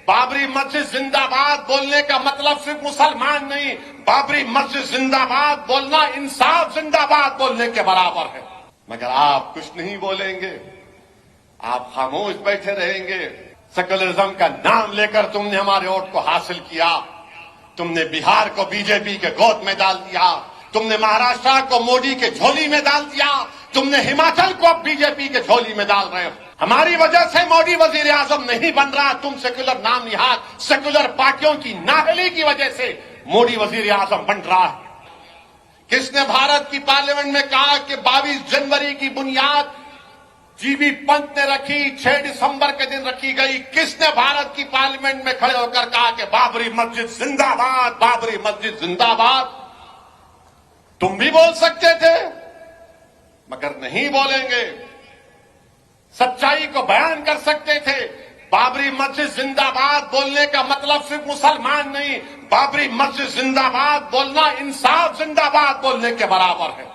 बाबरी मस्जिद जिंदाबाद बोलने का मतलब सिर्फ मुसलमान नहीं, बाबरी मस्जिद जिंदाबाद बोलना इंसाफ जिंदाबाद बोलने के बराबर है। मगर आप कुछ नहीं बोलेंगे, आप खामोश बैठे रहेंगे। सेकुलरिज्म का नाम लेकर तुमने हमारे वोट को हासिल किया, तुमने बिहार को बीजेपी के गोद में डाल दिया, तुमने महाराष्ट्र को मोदी के झोली में डाल दिया, तुमने हिमाचल को अब बीजेपी के झोली में डाल रहे हो। हमारी वजह से मोदी वजीर आजम नहीं बन रहा, तुम सेकुलर नाम निहाद सेकुलर पार्टियों की नाहली की वजह से मोदी वजीर आजम बन रहा है। किसने भारत की पार्लियामेंट में कहा कि 22 जनवरी की बुनियाद जीबी पंत ने रखी, 6 दिसंबर के दिन रखी गई? किसने भारत की पार्लियामेंट में खड़े होकर कहा कि बाबरी मस्जिद जिंदाबाद, बाबरी मस्जिद जिंदाबाद? तुम भी बोल सकते थे, मगर नहीं बोलेंगे। सच्चाई को बयान कर सकते थे। बाबरी मस्जिद जिंदाबाद बोलने का मतलब सिर्फ मुसलमान नहीं, बाबरी मस्जिद जिंदाबाद बोलना इंसाफ जिंदाबाद बोलने के बराबर है,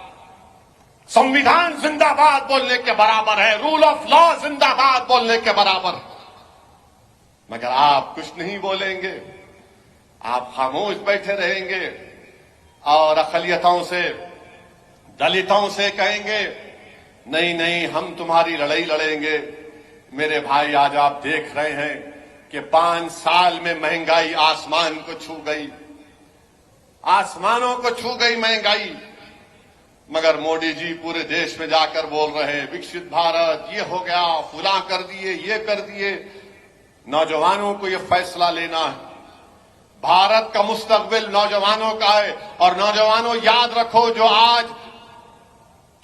संविधान जिंदाबाद बोलने के बराबर है, रूल ऑफ लॉ जिंदाबाद बोलने के बराबर है। मगर आप कुछ नहीं बोलेंगे, आप खामोश बैठे रहेंगे और अक़लियतों से, दलितों से कहेंगे नहीं नहीं हम तुम्हारी लड़ाई लड़ेंगे। मेरे भाई, आज आप देख रहे हैं कि 5 साल में महंगाई आसमान को छू गई, आसमानों को छू गई महंगाई। मगर मोदी जी पूरे देश में जाकर बोल रहे हैं विकसित भारत, ये हो गया, फुला कर दिए, ये कर दिए। नौजवानों को ये फैसला लेना है, भारत का मुस्तकबिल नौजवानों का है। और नौजवानों, याद रखो, जो आज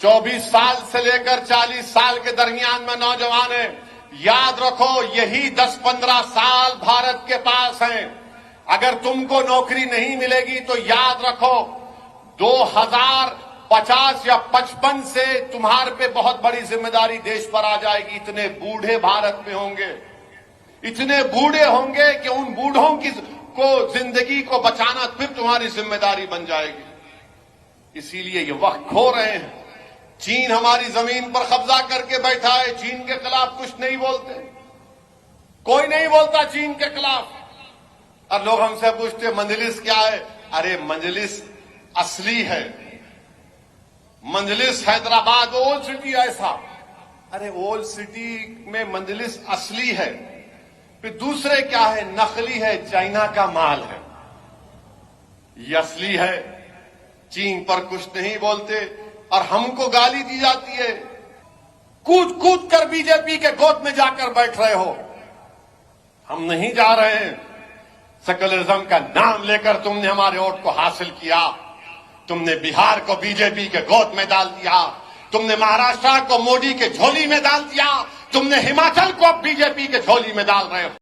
24 साल से लेकर 40 साल के दरमियान में नौजवान है, याद रखो यही 10-15 साल भारत के पास हैं। अगर तुमको नौकरी नहीं मिलेगी तो याद रखो 2050 या 55 से तुम्हारे पे बहुत बड़ी जिम्मेदारी देश पर आ जाएगी। इतने बूढ़े भारत में होंगे, इतने बूढ़े होंगे कि उन बूढ़ों की जिंदगी को बचाना फिर तुम्हारी जिम्मेदारी बन जाएगी। इसीलिए ये वक्त खो रहे हैं। चीन हमारी जमीन पर कब्जा करके बैठा है, चीन के खिलाफ कुछ नहीं बोलते, कोई नहीं बोलता चीन के खिलाफ। और लोग हमसे पूछते मजलिस क्या है? अरे मजलिस असली है, मजलिस हैदराबाद ओल्ड सिटी ऐसा। अरे ओल्ड सिटी में मजलिस असली है, फिर दूसरे क्या है? नकली है, चाइना का माल है। ये असली है, चीन पर कुछ नहीं बोलते और हमको गाली दी जाती है। कूद कूद कर बीजेपी के गोद में जाकर बैठ रहे हो। हम नहीं जा रहे हैं। सेकुलरिज्म का नाम लेकर तुमने हमारे वोट को हासिल किया, तुमने बिहार को बीजेपी के गोद में डाल दिया, तुमने महाराष्ट्र को मोदी के झोली में डाल दिया, तुमने हिमाचल को अब बीजेपी के झोली में डाल रहे हो।